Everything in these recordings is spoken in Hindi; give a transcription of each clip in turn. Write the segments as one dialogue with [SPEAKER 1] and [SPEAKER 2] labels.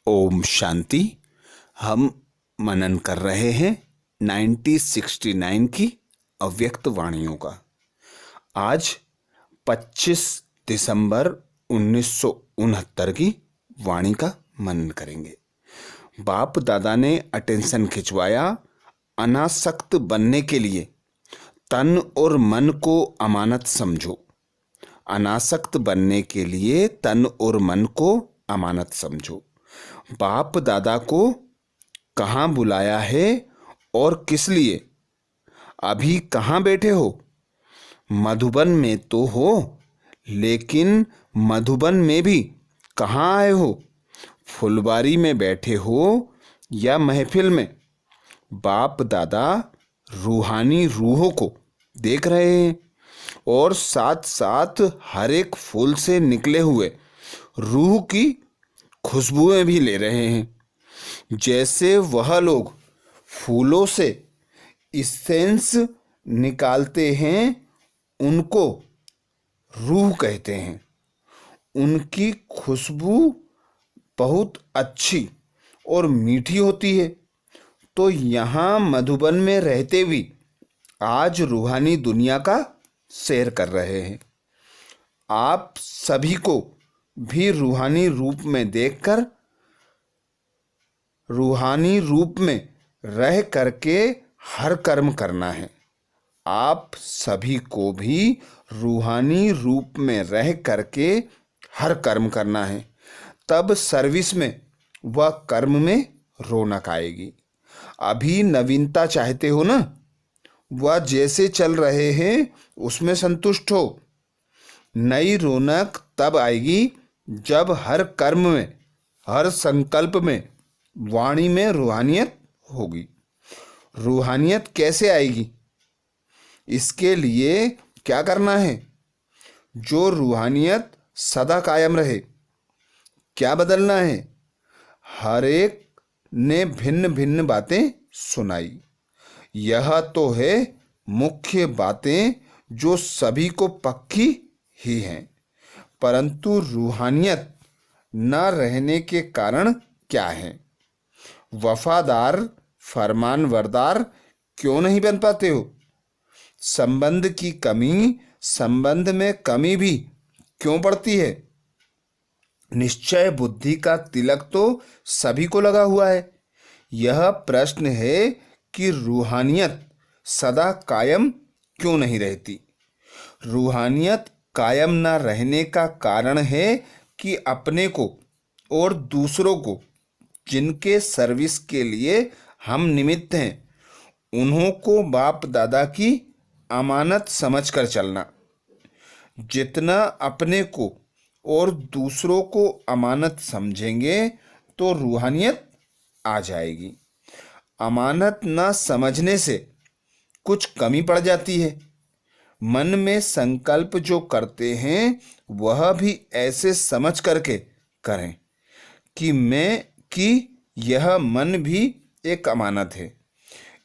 [SPEAKER 1] ओम शांति। हम मनन कर रहे हैं 1969 की अव्यक्त वाणियों का। आज 25 दिसंबर 1969 की वाणी का मनन करेंगे। बाप दादा ने अटेंशन खिंचवाया, अनासक्त बनने के लिए तन और मन को अमानत समझो। अनासक्त बनने के लिए तन और मन को अमानत समझो। बाप दादा को कहाँ बुलाया है और किस लिए? अभी कहाँ बैठे हो? मधुबन में तो हो, लेकिन मधुबन में भी कहाँ आए हो? फुलवारी में बैठे हो या महफिल में? बाप दादा रूहानी रूहों को देख रहे हैं और साथ साथ हर एक फूल से निकले हुए रूह की खुशबुएं भी ले रहे हैं। जैसे वह लोग फूलों से इसेंस निकालते हैं, उनको रूह कहते हैं। उनकी खुशबू बहुत अच्छी और मीठी होती है। तो यहाँ मधुबन में रहते भी आज रूहानी दुनिया का सैर कर रहे हैं। आप सभी को भी रूहानी रूप में देखकर, रूहानी रूप में रह करके हर कर्म करना है। आप सभी को भी रूहानी रूप में रह करके हर कर्म करना है। तब सर्विस में व कर्म में रौनक आएगी। अभी नवीनता चाहते हो ना? वह जैसे चल रहे हैं उसमें संतुष्ट हो। नई रौनक तब आएगी जब हर कर्म में, हर संकल्प में, वाणी में रूहानियत होगी। रूहानियत कैसे आएगी? इसके लिए क्या करना है? जो रूहानियत सदा कायम रहे। क्या बदलना है? हर एक ने भिन्न भिन्न बातें सुनाई। यह तो है मुख्य बातें जो सभी को पक्की ही हैं। परंतु रूहानियत न रहने के कारण क्या है? वफादार, फरमानबरदार क्यों नहीं बन पाते हो? संबंध की कमी, संबंध में कमी भी क्यों पड़ती है? निश्चय बुद्धि का तिलक तो सभी को लगा हुआ है। यह प्रश्न है कि रूहानियत सदा कायम क्यों नहीं रहती? रूहानियत कायम न रहने का कारण है कि अपने को और दूसरों को, जिनके सर्विस के लिए हम निमित्त हैं, उन्हों को बाप दादा की अमानत समझकर चलना। जितना अपने को और दूसरों को अमानत समझेंगे तो रूहानियत आ जाएगी। अमानत न समझने से कुछ कमी पड़ जाती है। मन में संकल्प जो करते हैं वह भी ऐसे समझ करके करें कि यह मन भी एक अमानत है।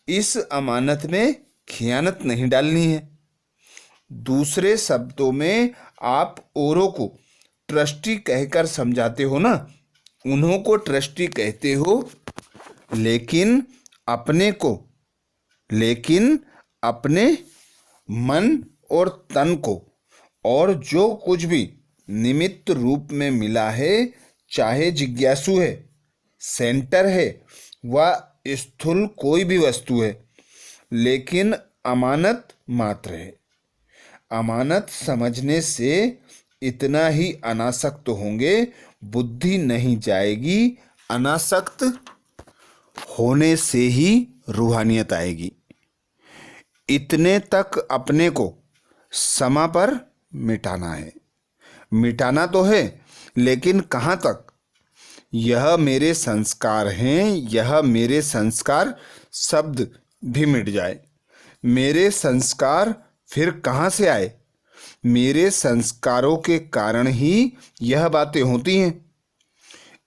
[SPEAKER 1] इस अमानत में खियानत नहीं डालनी है। दूसरे शब्दों में आप औरों को ट्रस्टी कहकर समझाते हो ना, उन्हों को ट्रस्टी कहते हो, लेकिन अपने मन और तन को और जो कुछ भी निमित्त रूप में मिला है, चाहे जिज्ञासु है, सेंटर है व स्थूल कोई भी वस्तु है, लेकिन अमानत मात्र है। अमानत समझने से इतना ही अनासक्त होंगे, बुद्धि नहीं जाएगी। अनासक्त होने से ही रूहानियत आएगी। इतने तक अपने को समा पर मिटाना है। मिटाना तो है, लेकिन कहाँ तक? यह मेरे संस्कार हैं, यह मेरे संस्कार शब्द भी मिट जाए। मेरे संस्कार फिर कहाँ से आए? मेरे संस्कारों के कारण ही यह बातें होती हैं।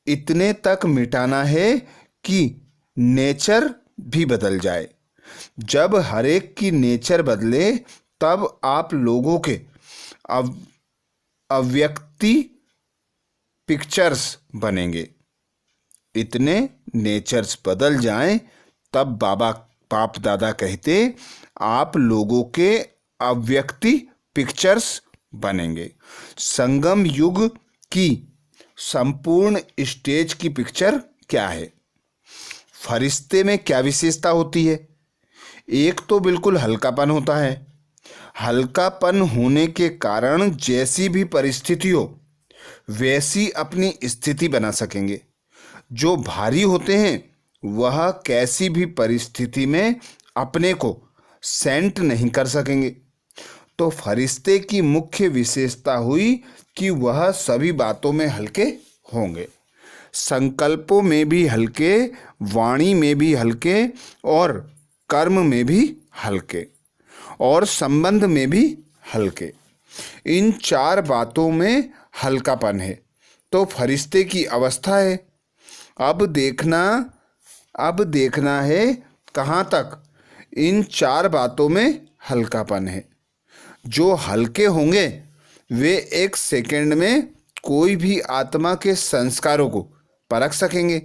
[SPEAKER 1] इतने तक मिटाना है कि नेचर भी बदल जाए। जब हर एक की नेचर बदले तब आप लोगों के अव्यक्ति पिक्चर्स बनेंगे। इतने नेचर्स बदल जाएं, तब बाबा बाप दादा कहते आप लोगों के अव्यक्ति पिक्चर्स बनेंगे। संगम युग की संपूर्ण स्टेज की पिक्चर क्या है? फरिश्ते में क्या विशेषता होती है? एक तो बिल्कुल हल्कापन होता है। हल्कापन होने के कारण जैसी भी परिस्थिति हो वैसी अपनी स्थिति बना सकेंगे। जो भारी होते हैं वह कैसी भी परिस्थिति में अपने को सेंट नहीं कर सकेंगे। तो फरिश्ते की मुख्य विशेषता हुई कि वह सभी बातों में हल्के होंगे, संकल्पों में भी हल्के, वाणी में भी हल्के, और कर्म में भी हल्के, और संबंध में भी हल्के। इन 4 बातों में हल्कापन है तो फरिश्ते की अवस्था है। अब देखना है कहाँ तक इन 4 बातों में हल्कापन है। जो हल्के होंगे वे 1 सेकंड में कोई भी आत्मा के संस्कारों को परख सकेंगे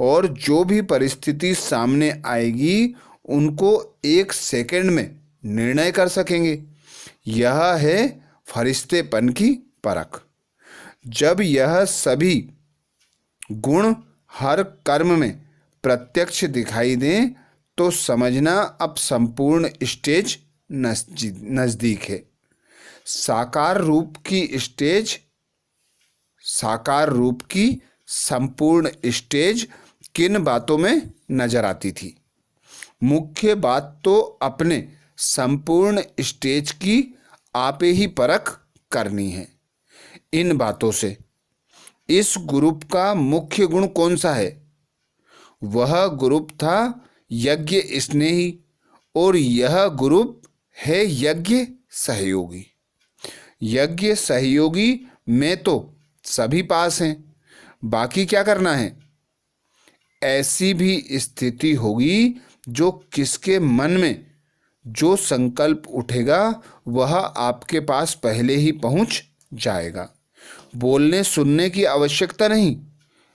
[SPEAKER 1] और जो भी परिस्थिति सामने आएगी उनको 1 सेकंड में निर्णय कर सकेंगे। यह है फरिश्तेपन की परख। जब यह सभी गुण हर कर्म में प्रत्यक्ष दिखाई दें तो समझना अब संपूर्ण स्टेज नज़दीक है। साकार रूप की संपूर्ण स्टेज किन बातों में नजर आती थी? मुख्य बात तो अपने संपूर्ण स्टेज की आपे ही परख करनी है। इन बातों से इस ग्रुप का मुख्य गुण कौन सा है? वह ग्रुप था यज्ञ स्नेही और यह ग्रुप है यज्ञ सहयोगी। यज्ञ सहयोगी में तो सभी पास हैं, बाकी क्या करना है? ऐसी भी स्थिति होगी जो किसके मन में जो संकल्प उठेगा वह आपके पास पहले ही पहुंच जाएगा। बोलने सुनने की आवश्यकता नहीं,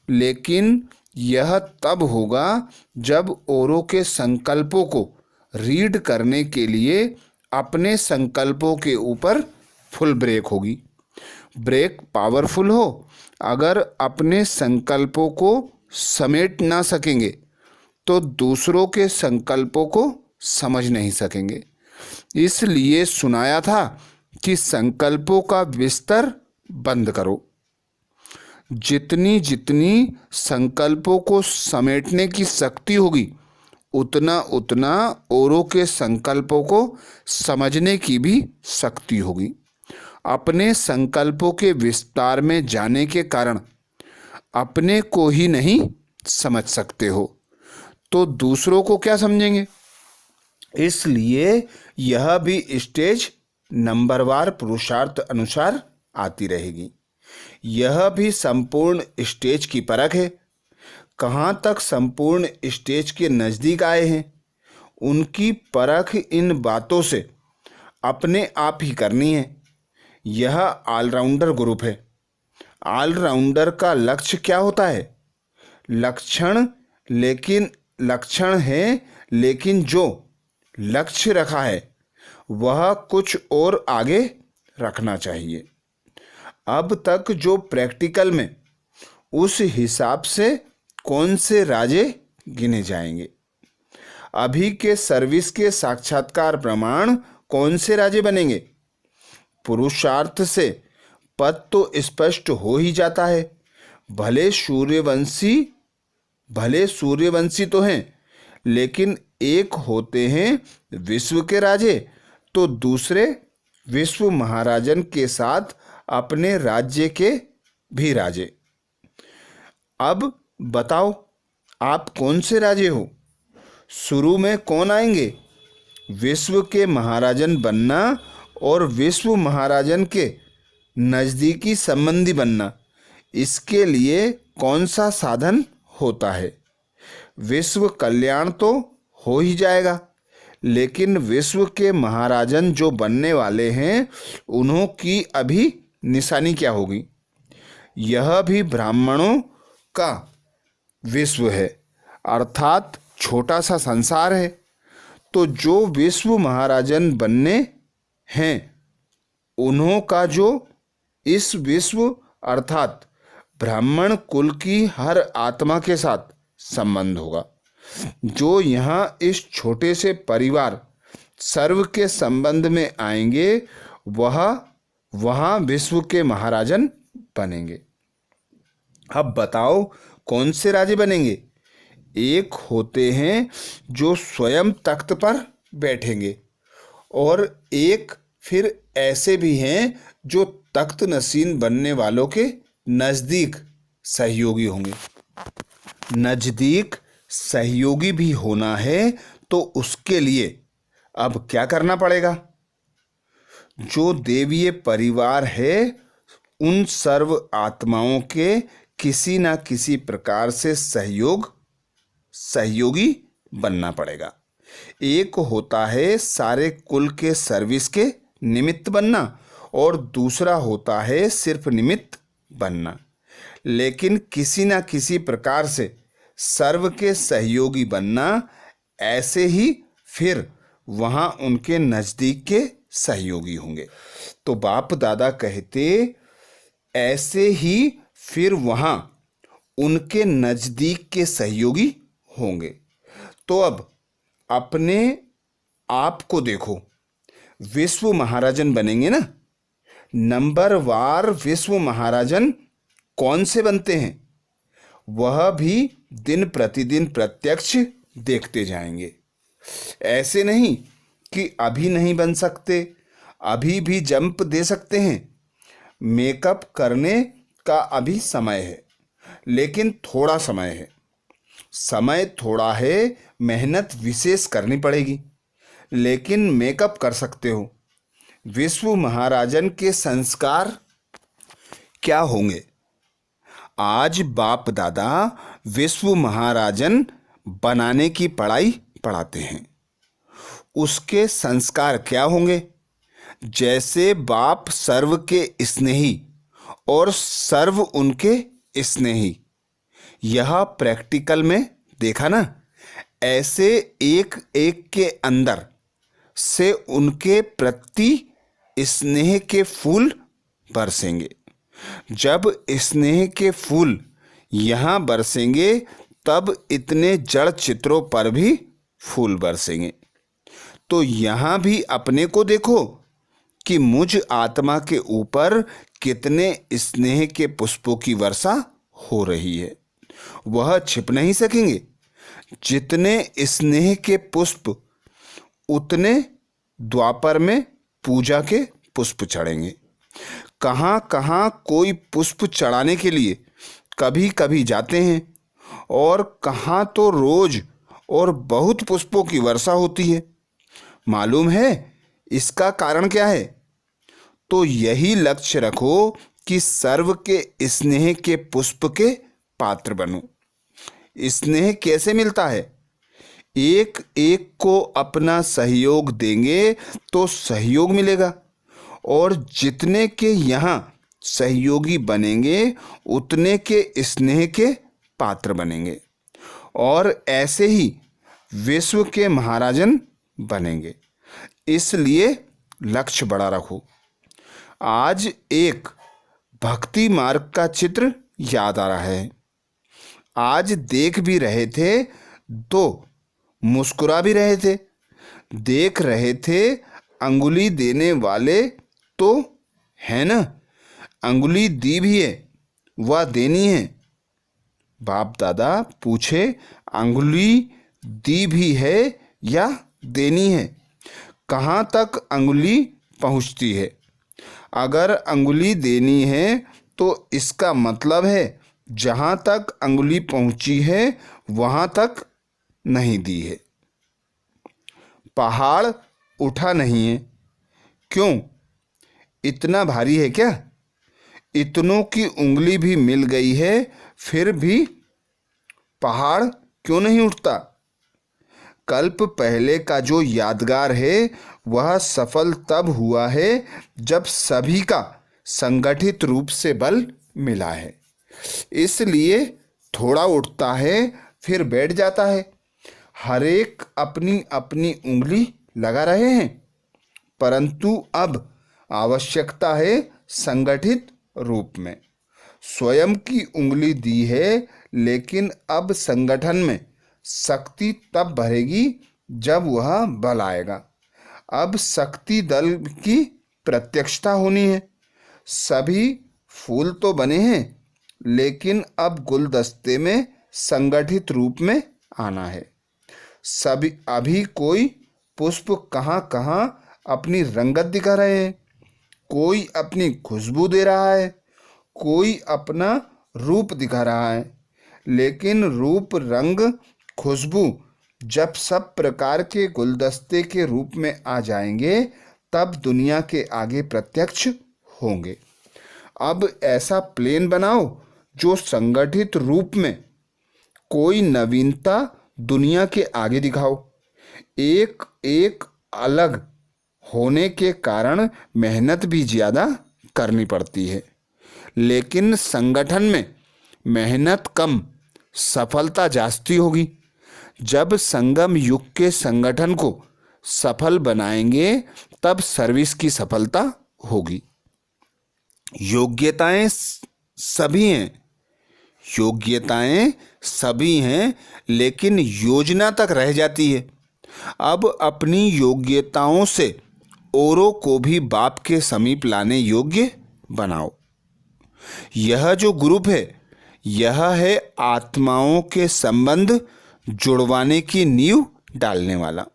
[SPEAKER 1] लेकिन यह तब होगा जब औरों के संकल्पों को रीड करने के लिए अपने संकल्पों के ऊपर फुल ब्रेक होगी। ब्रेक पावरफुल हो, अगर अपने संकल्पों को समेट ना सकेंगे तो दूसरों के संकल्पों को समझ नहीं सकेंगे। इसलिए सुनाया था कि संकल्पों का विस्तार बंद करो। जितनी संकल्पों को समेटने की शक्ति होगी उतना औरों के संकल्पों को समझने की भी शक्ति होगी। अपने संकल्पों के विस्तार में जाने के कारण अपने को ही नहीं समझ सकते हो तो दूसरों को क्या समझेंगे? इसलिए यह भी स्टेज नंबरवार पुरुषार्थ अनुसार आती रहेगी। यह भी संपूर्ण स्टेज की परख है। कहाँ तक संपूर्ण स्टेज के नज़दीक आए हैं उनकी परख इन बातों से अपने आप ही करनी है। यह ऑलराउंडर ग्रुप है। ऑलराउंडर का लक्ष्य क्या होता है? लक्षण है, लेकिन जो लक्ष्य रखा है वह कुछ और आगे रखना चाहिए। अब तक जो प्रैक्टिकल में उस हिसाब से कौन से राजे गिने जाएंगे? अभी के सर्विस के साक्षात्कार प्रमाण कौन से राजे बनेंगे? पुरुषार्थ से पद तो स्पष्ट हो ही जाता है। भले सूर्यवंशी तो हैं, लेकिन एक होते हैं विश्व के राजे तो दूसरे विश्व महाराजन के साथ अपने राज्य के भी राजे। अब बताओ आप कौन से राजे हो? शुरू में कौन आएंगे? विश्व के महाराजन बनना और विश्व महाराजन के नज़दीकी संबंधी बनना, इसके लिए कौन सा साधन होता है? विश्व कल्याण तो हो ही जाएगा, लेकिन विश्व के महाराजन जो बनने वाले हैं उन्हों की अभी निशानी क्या होगी? यह भी ब्राह्मणों का विश्व है, अर्थात छोटा सा संसार है। तो जो विश्व महाराजन बनने हैं, उन्हों का जो इस विश्व अर्थात ब्राह्मण कुल की हर आत्मा के साथ संबंध होगा। जो यहाँ इस छोटे से परिवार सर्व के संबंध में आएंगे, वह वहाँ विश्व के महाराजन बनेंगे। अब बताओ कौन से राजे बनेंगे? एक होते हैं जो स्वयं तख्त पर बैठेंगे, और एक फिर ऐसे भी हैं जो तख्त नशीन बनने वालों के नज़दीक सहयोगी होंगे। नज़दीक सहयोगी भी होना है तो उसके लिए अब क्या करना पड़ेगा? जो देवीय परिवार है, उन सर्व आत्माओं के किसी न किसी प्रकार से सहयोगी बनना पड़ेगा। एक होता है सारे कुल के सर्विस के निमित्त बनना, और दूसरा होता है सिर्फ निमित्त बनना। लेकिन किसी न किसी प्रकार से सर्व के सहयोगी बनना, ऐसे ही फिर वहाँ उनके नज़दीक के सहयोगी होंगे। तो बाप दादा कहते, ऐसे ही फिर वहाँ उनके नज़दीक के सहयोगी होंगे। तो अब अपने आप को देखो, विश्व महाराजन बनेंगे ना। नंबर वार विश्व महाराजन कौन से बनते हैं, वह भी दिन प्रतिदिन प्रत्यक्ष देखते जाएंगे। ऐसे नहीं कि अभी नहीं बन सकते, अभी भी जंप दे सकते हैं। मेकअप करने का अभी समय है, लेकिन थोड़ा समय है। समय थोड़ा है, मेहनत विशेष करनी पड़ेगी, लेकिन मेकअप कर सकते हो। विश्व महाराजन के संस्कार क्या होंगे? आज बाप दादा विश्व महाराजन बनाने की पढ़ाई पढ़ाते हैं। उसके संस्कार क्या होंगे? जैसे बाप सर्व के स्नेही और सर्व उनके स्नेही, यह प्रैक्टिकल में देखा ना। ऐसे एक एक के अंदर से उनके प्रति स्नेह के फूल बरसेंगे। जब स्नेह के फूल यहाँ बरसेंगे, तब इतने जड़ चित्रों पर भी फूल बरसेंगे। तो यहाँ भी अपने को देखो कि मुझ आत्मा के ऊपर कितने स्नेह के पुष्पों की वर्षा हो रही है। वह छिप नहीं सकेंगे। जितने स्नेह के पुष्प, उतने द्वापर में पूजा के पुष्प चढ़ेंगे। कहाँ कहाँ कोई पुष्प चढ़ाने के लिए कभी कभी जाते हैं, और कहाँ तो रोज और बहुत पुष्पों की वर्षा होती है। मालूम है इसका कारण क्या है? तो यही लक्ष्य रखो कि सर्व के स्नेह के पुष्प के पात्र बनो। स्नेह कैसे मिलता है? एक एक को अपना सहयोग देंगे तो सहयोग मिलेगा, और जितने के यहाँ सहयोगी बनेंगे, उतने के स्नेह के पात्र बनेंगे, और ऐसे ही विश्व के महाराजन बनेंगे। इसलिए लक्ष्य बड़ा रखो। आज एक भक्ति मार्ग का चित्र याद आ रहा है। आज देख भी रहे थे तो मुस्कुरा भी रहे थे। देख रहे थे, अंगुली देने वाले तो है ना, अंगुली दी भी है, वह देनी है। बाप दादा पूछे, अंगुली दी भी है या देनी है? कहाँ तक अंगुली पहुँचती है? अगर अंगुली देनी है तो इसका मतलब है जहाँ तक अंगुली पहुँची है वहाँ तक नहीं दी है। पहाड़ उठा नहीं है, क्यों? इतना भारी है क्या? इतनों की उंगली भी मिल गई है, फिर भी पहाड़ क्यों नहीं उठता? कल्प पहले का जो यादगार है, वह सफल तब हुआ है जब सभी का संगठित रूप से बल मिला है। इसलिए थोड़ा उठता है फिर बैठ जाता है। हर एक अपनी अपनी उंगली लगा रहे हैं, परंतु अब आवश्यकता है संगठित रूप में। स्वयं की उंगली दी है, लेकिन अब संगठन में शक्ति तब भरेगी जब वह बल आएगा। अब शक्ति दल की प्रत्यक्षता होनी है। सभी फूल तो बने हैं, लेकिन अब गुलदस्ते में संगठित रूप में आना है। सभी अभी कोई पुष्प कहाँ कहाँ अपनी रंगत दिखा रहे हैं, कोई अपनी खुशबू दे रहा है, कोई अपना रूप दिखा रहा है। लेकिन रूप, रंग, खुशबू जब सब प्रकार के गुलदस्ते के रूप में आ जाएंगे तब दुनिया के आगे प्रत्यक्ष होंगे। अब ऐसा प्लेन बनाओ जो संगठित रूप में कोई नवीनता दुनिया के आगे दिखाओ। एक एक अलग होने के कारण मेहनत भी ज़्यादा करनी पड़ती है, लेकिन संगठन में मेहनत कम, सफलता जास्ती होगी। जब संगम युग के संगठन को सफल बनाएंगे तब सर्विस की सफलता होगी। योग्यताएं सभी हैं, योग्यताएं सभी हैं, लेकिन योजना तक रह जाती है। अब अपनी योग्यताओं से औरों को भी बाप के समीप लाने योग्य बनाओ। यह जो ग्रुप है, यह है आत्माओं के संबंध जुड़वाने की नींव डालने वाला।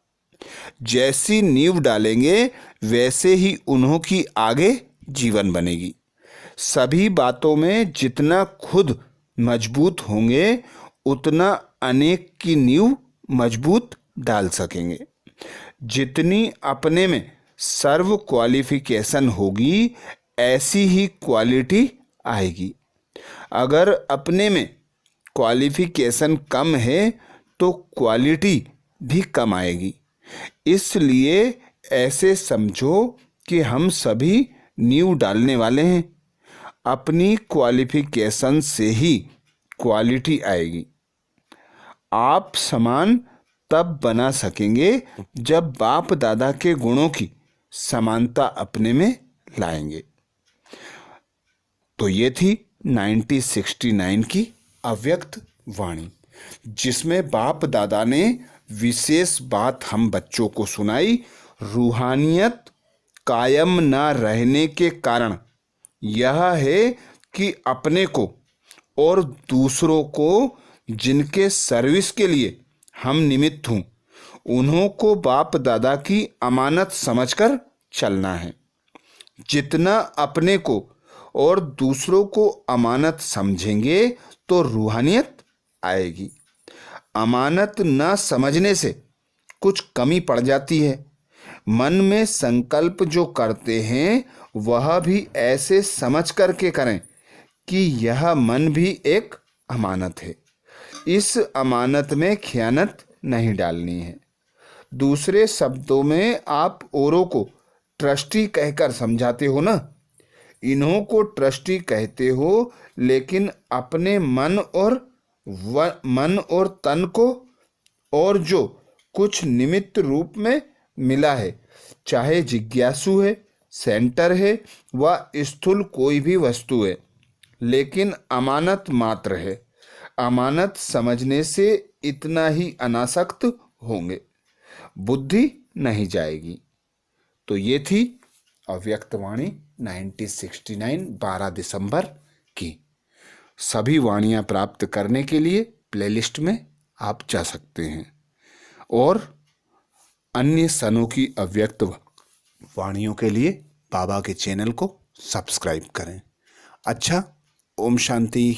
[SPEAKER 1] जैसी नींव डालेंगे वैसे ही उन्हों की आगे जीवन बनेगी। सभी बातों में जितना खुद मजबूत होंगे उतना अनेक की नींव मजबूत डाल सकेंगे। जितनी अपने में सर्व क्वालिफिकेशन होगी ऐसी ही क्वालिटी आएगी। अगर अपने में क्वालिफिकेशन कम है तो क्वालिटी भी कम आएगी। इसलिए ऐसे समझो कि हम सभी नींव डालने वाले हैं। अपनी क्वालिफिकेशन से ही क्वालिटी आएगी। आप समान तब बना सकेंगे जब बाप दादा के गुणों की समानता अपने में लाएंगे। तो ये थी 1969 की अव्यक्त वाणी, जिसमें बाप दादा ने विशेष बात हम बच्चों को सुनाई। रूहानियत कायम ना रहने के कारण यह है कि अपने को और दूसरों को जिनके सर्विस के लिए हम निमित्त हूँ, उन्हों को बाप दादा की अमानत समझकर चलना है। जितना अपने को और दूसरों को अमानत समझेंगे तो रूहानियत आएगी। अमानत न समझने से कुछ कमी पड़ जाती है। मन में संकल्प जो करते हैं वह भी ऐसे समझ करके करें कि यह मन भी एक अमानत है। इस अमानत में खयानत नहीं डालनी है। दूसरे शब्दों में आप औरों को ट्रस्टी कहकर समझाते हो ना, इन्हों को ट्रस्टी कहते हो, लेकिन अपने मन और तन को और जो कुछ निमित्त रूप में मिला है, चाहे जिज्ञासु है, सेंटर है व स्थूल कोई भी वस्तु है, लेकिन अमानत मात्र है। अमानत समझने से इतना ही अनासक्त होंगे, बुद्धि नहीं जाएगी। तो ये थी अव्यक्त वाणी 1969 12 दिसंबर की। सभी वाणियाँ प्राप्त करने के लिए प्लेलिस्ट में आप जा सकते हैं और अन्य सनों की अव्यक्त वाणियों के लिए बाबा के चैनल को सब्सक्राइब करें। अच्छा, ओम शांति।